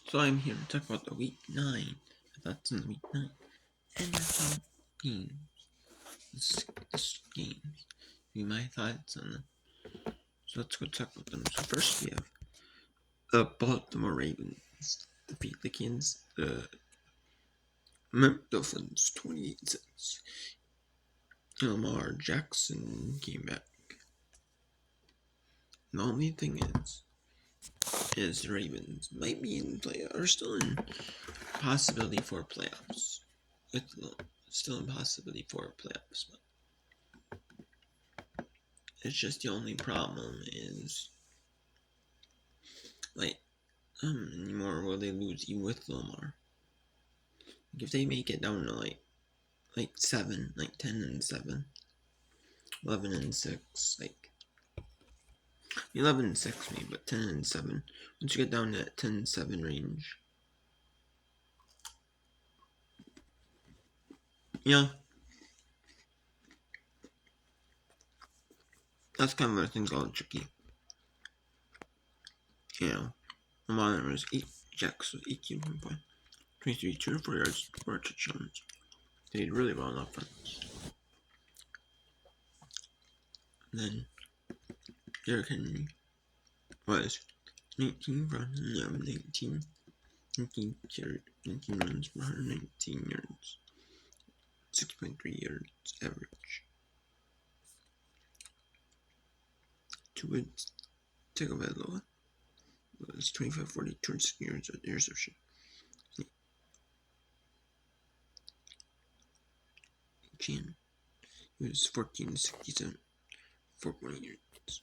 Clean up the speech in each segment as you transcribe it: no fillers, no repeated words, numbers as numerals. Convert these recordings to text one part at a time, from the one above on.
So I'm here to talk about the week 9. Thoughts on the week 9 NFL games. This games. Be my thoughts on them. So let's go talk about them. So first we have the Baltimore Ravens defeat the Dolphins 28-6. Lamar Jackson came back. The only thing is the Ravens might be in play are still in possibility for playoffs. It's still in possibility for playoffs, but it's just the only problem is anymore will they lose even with Lamar? If they make it down to like 7, 10-7, 11-6, 11-6 maybe, but 10-7. Once you get down to that 10-7 range, that's kind of where things are tricky. Lamar was 8 jacks with 18 points, 23, 204 yards, 4 touchdowns. They did really well on offense. And then Derrick Henry was 19 runs, 19 runs for 119 yards, 6.3 yards average. Tagovailoa was 25-40, 206 yards at the interception. Chan, he was 14-67, 4.8 yards.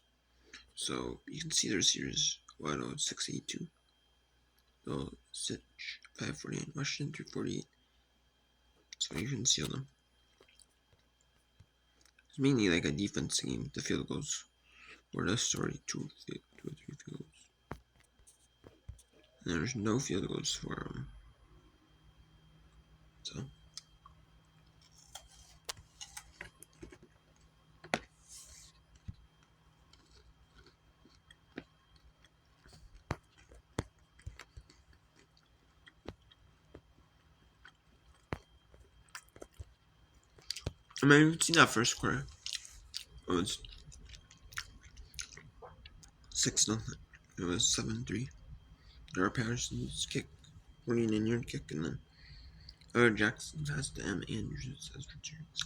So you can see the receivers. Waddle 682, Bill Sitch 548, Washington 348. So you can see them. It's mainly like a defense game. The field goals were the story. 2 or 3 field goals. And there's no field goals for them. So. I mean, you've seen that first quarter. It was 6-0. It was 7-3. There Patterson's kick, 49-yard kick, and then Jackson has to M. Andrews as returns.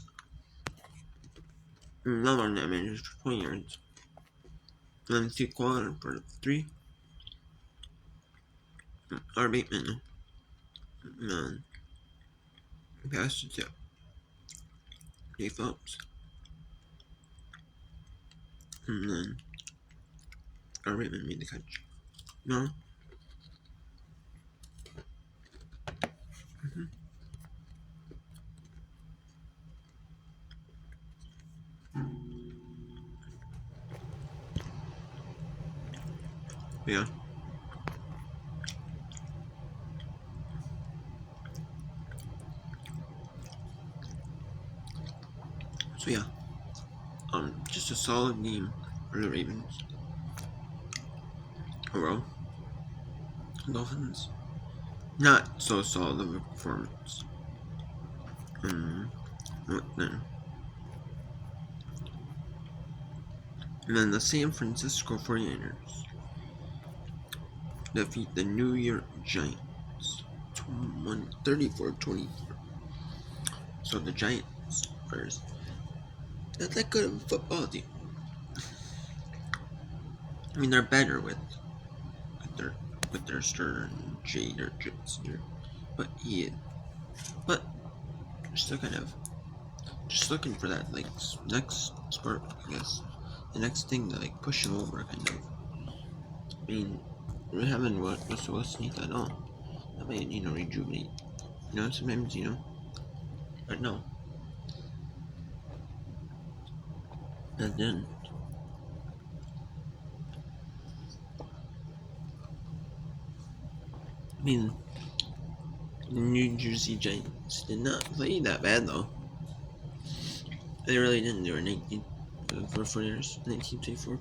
Another one M. Andrews for 20 yards. And then 3 quarter for 3. R. Bateman. And passed it to Dave Phelps. And then R. Bateman made the catch. No. Yeah. So yeah. Just a solid game for the Ravens. Overall. Dolphins. Not so solid of a performance. Then. And then the San Francisco 49ers defeat the New York Giants 34-24. So the Giants are not that good of a football team. I mean, they're better with their starter Jader Jitzer, but still kind of just looking for that next spark, I guess, the next thing to push them over, kind of. I mean, we haven't Russell Wilson at all. That might rejuvenate. Sometimes but no. And then the New Jersey Giants did not play that bad though. They really didn't. They were 19 for 4 years. 19-24 for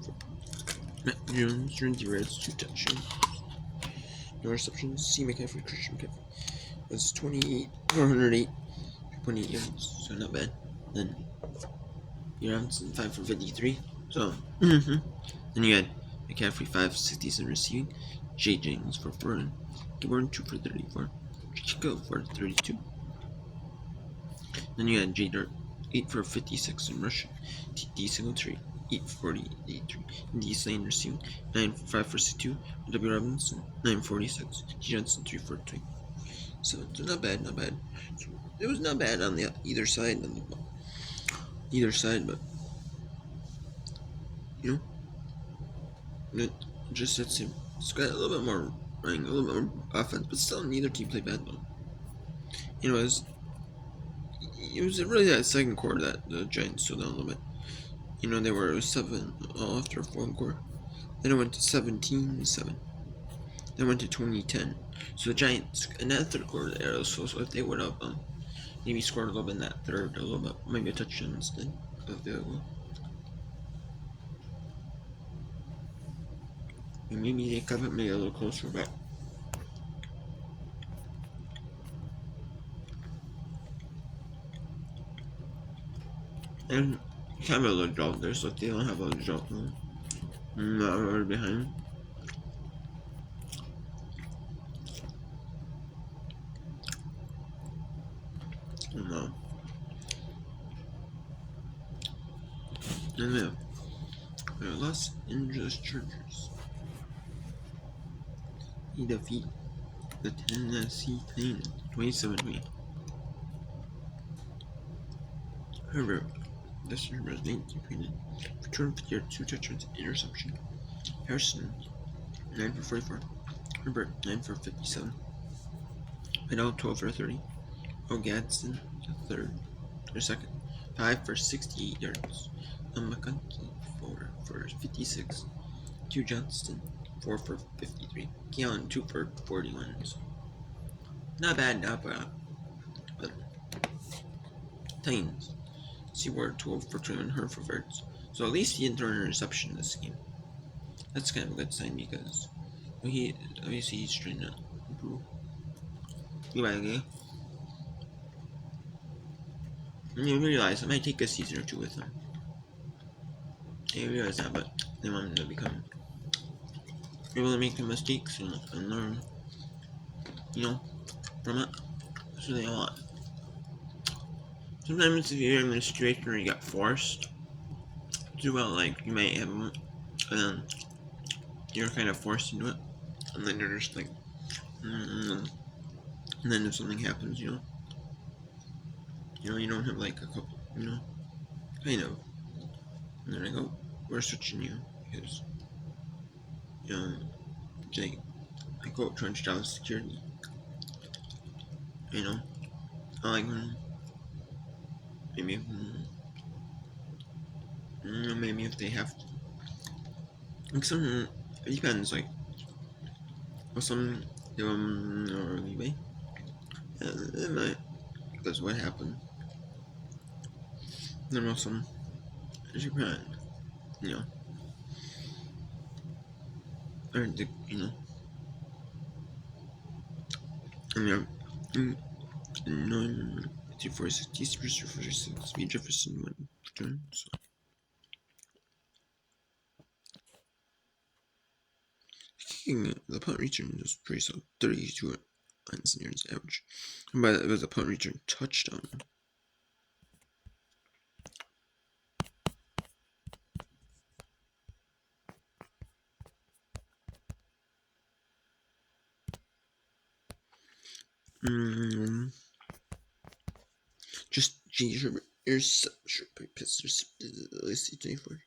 Matt Jones, 20 Reds, 2 touchdowns. No receptions. C. McCaffrey, Christian McCaffrey. Was 28, 408, 2.8 yards, so not bad. Then Robinson 5 for 53. So then you had McCaffrey 567 receiving, Jay James for 400, Gilborn 2 for 34, Chico for 32. Then you had J Dart 8 for 56 in rushing, D Singletary 8 for 83, D Slane receiving 9 for 5 for 62, W Robinson 9 for 46, G Johnson 3 for 3. So not bad, not bad. So, it was not bad on the either side, but you know, it just it's got a little bit more running, a little bit more offense, but still neither team played bad though. You know, it was really that second quarter that the Giants slowed down a little bit. You know, it was 7 after one quarter. Then it went to 17-7. Then went to 20-10. So the Giants in that third quarter, they were so if they would have maybe scored a little bit in that third, a little bit, maybe a touchdown instead of the goal. And maybe they could have made it a little closer, but and kind of a little drought there, so if they don't have a drought now, not really behind. No. And the Los Angeles Chargers. He defeat the Tennessee Titans 27-20. Herbert, this year was 19 pointed. For 250 yards, 2 touchdowns, interception. Harrison, 9 for 44. Herbert, 9 for 57. Fidel, 12 for 30. Gadsden, second, 5 for 68 yards. McConkey, 4 for 56. Q Johnston, 4 for 53. Keon, 2 for 41. So not bad, but Titans. Seward, 12 for 21. Herford. So at least he didn't throw an interception in this game. That's kind of a good sign because he's trying to improve. Goodbye, you realize it might take a season or two with him. I realize that, but they want him to become able to make the mistakes and learn, from it. That's what they want. Sometimes if you're in a situation where you got forced to do well, like you might have them, and then you're kind of forced into it, and then you're just like, and then if something happens, you don't have like a couple, kind of, and then I go, we're switching you because, I go trench down security, I like maybe if they have to, like some, it depends, like, or some do them early way, it might, because what happened, then also, Japan, or the, no, 246, 246, B. Jefferson went return, so. Kicking the punt return was pretty solid, 32 yards average. But it was a punt return touchdown. Just interception by Pistons, 24.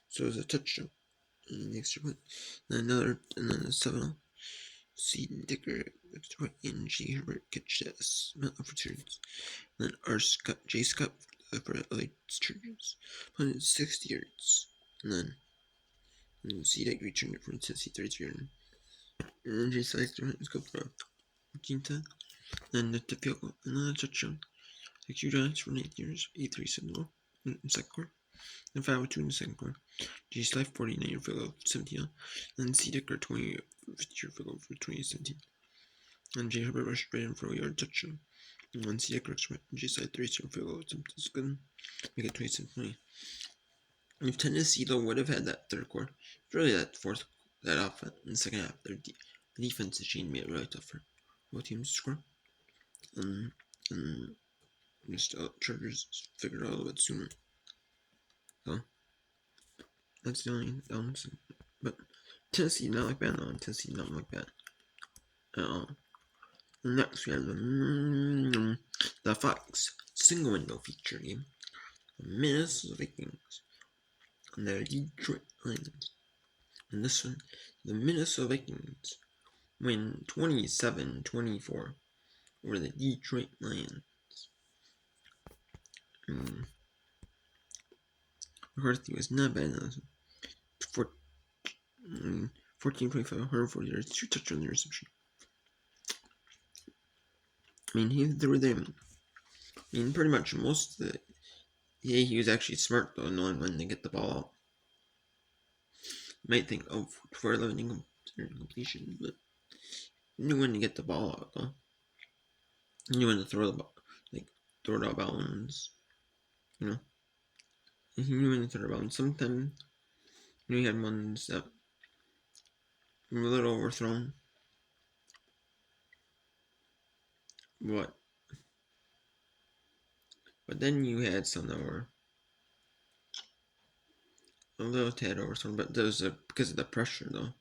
So it was a touchdown. And the extra point. And then a 7-0. Seed Dicker and G. Herbert catch that amount of returns. And then J. Scott for LA Chargers. 160 yards. And then C. Dick returned it from Tennessee 33 yards. And then J. Sykes go for 15-10. Then the field goal. Another touchdown. 6 Giants for 8 years. 8-3 goal in the second quarter. Then 5-2 in the second quarter. J. Slife 49 field goal 17. And then C. Dicker 20 50-yard field goal for 2017. And Jay Herbert rushed right in for a yard touchdown. And once the correction went, Jay side 3-yard field goal attempt is good. Make it 27-20. If Tennessee though would have had that third quarter, really that offense in the second half, their defensive chain made it really tough for both teams to score. And just Chargers figured it out a little bit sooner. So that's the only downside. But Tennessee not like bad though. Tennessee not like bad at all. Next we have the Fox single window feature game. The Minnesota Vikings and the Detroit Lions. And this one, the Minnesota Vikings win 27-24 over the Detroit Lions. McCarthy was not bad. 14-25, 140 yards, 2 touchdowns, reception. I mean, they were there. I mean, pretty much most of the. Yeah, he was actually smart though, knowing when to get the ball out. You might think, oh, for 11 completion, but he knew when to get the ball out though. He knew when to throw the ball, throw it out of bounds. You know, and he knew when to throw it out of bounds. Sometimes, he had ones that were a little overthrown. But then you had some that were a little tad overthrown, but those are because of the pressure though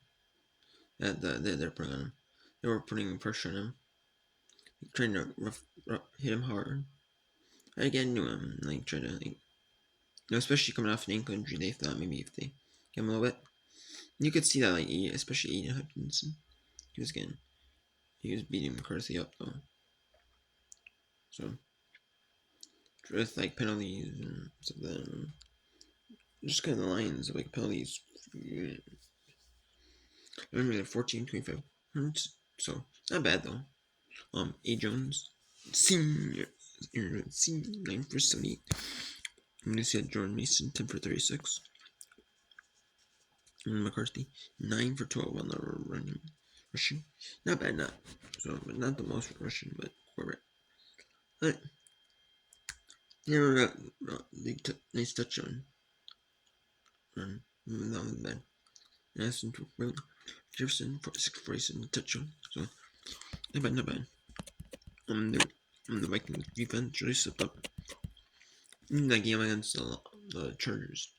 that they're putting on him. They were putting pressure on him, trying to hit him hard. I again knew him, trying to especially coming off an ankle injury. They thought maybe if they give him a little bit, you could see that especially Aiden Hutchinson, he was beating McCarthy up though. So with penalties and stuff like that, just kind of the lines of penalties. I remember they're 14-25. So not bad though. A. Jones, senior 9 for 78. I'm gonna see Jordan Mason 10 for 36. And McCarthy 9 for 12 on the rushing. Not bad, but not the most rushing, but quarterback. But nice touchdown. That was bad. Aston Jefferson 6-47 touchdown. So not bad. The Vikings defense really stepped up in that game against the Chargers.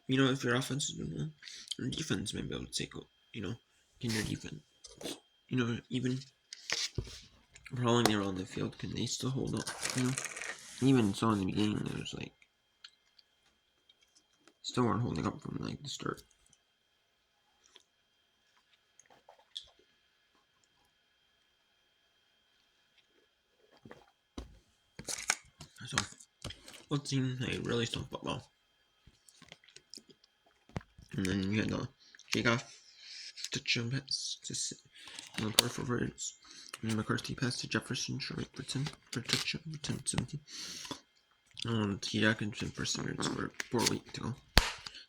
If your offense is doing well, your defense may be able to take out, in your defense. Even crawling around the field, can they still hold up? Even so in the beginning, it was still weren't holding up from the start. So, what team they really stumped up well? And then you had the Jagoff touchdown pass to Laporte for Birds. And McCarthy pass to Jefferson short for 10 for touchdown for 10-17. And T. Atkinson for 7 yards for 4 weeks to go.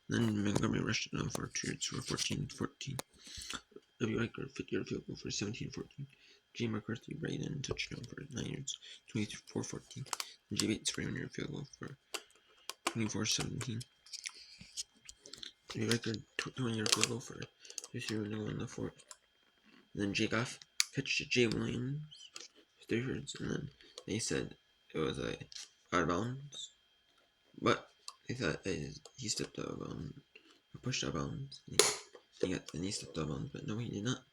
Then Montgomery rushed it for 2 yards for 14-14. W. Riker 50-yard field goal for 17-14. J. McCarthy right in touchdown for 9 yards, 24-14. And J. Bates 41-yard field goal for 24-17. J. Riker 20-yard field goal for 3-0 in the fourth. And then J. Goff pitched to Jay Williams 3 yards, and then they said it was out of bounds, but they thought he stepped out of bounds, or pushed out of bounds. And he stepped out of bounds, but no, he did not.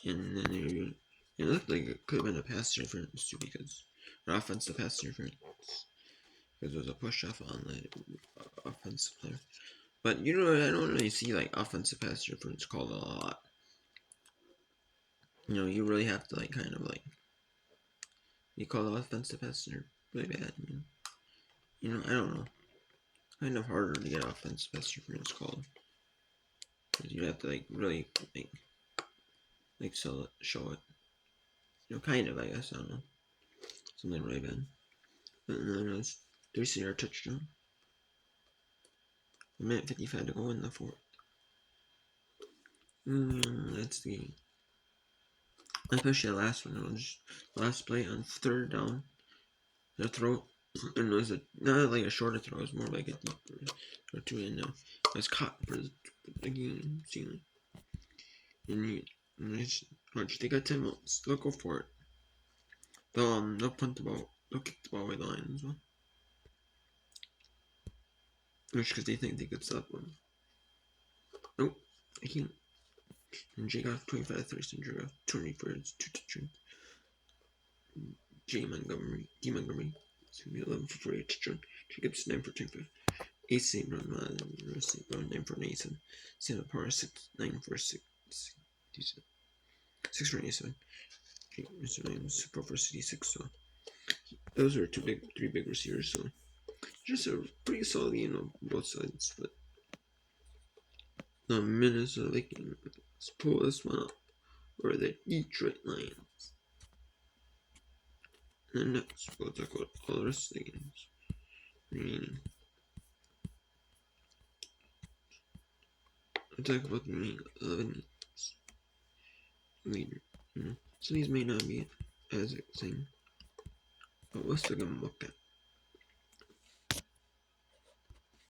And then it looked like it could have been a pass interference too, because an offensive pass interference, because it was a push off on the offensive player. But I don't really see offensive pass interference called a lot. You really have to you call the offensive pass interference really bad. I don't know. Kind of harder to get offensive pass interference called, because you have to really show it. Kind of, I guess, I don't know. Something really bad. But then it was 3-yard touchdown. 1:55 to go in the fourth. Let's see. Especially the last one. It was last play on third down. The throw, and it was not like a shorter throw. It was more like a deeper or two. And it was caught for the game ceiling. And they got 10 minutes. They'll go for it. They'll punt the ball. They'll kick the ball away the line as well. Which because they think they could stop them. Nope, I can't. And Jay got 25 thirds, and Drew got 20 birds, 2 touchdowns. D. Montgomery, it's gonna be 11 for 8 touchdown. Jacobs 9 for 25. AC Brown, 9 for 87. Santa Power 9 for 6 for 87. Mr. Williams 4 for 66. So those are three big receivers. So just a pretty solid game on both sides. But the Minnesota Vikings, let's pull this one up, or the Detroit Lions. And then next, we'll talk about all the rest of the games remaining. We'll talk about the remaining 11 games later. So these may not be as exciting, but we'll still give them a look at.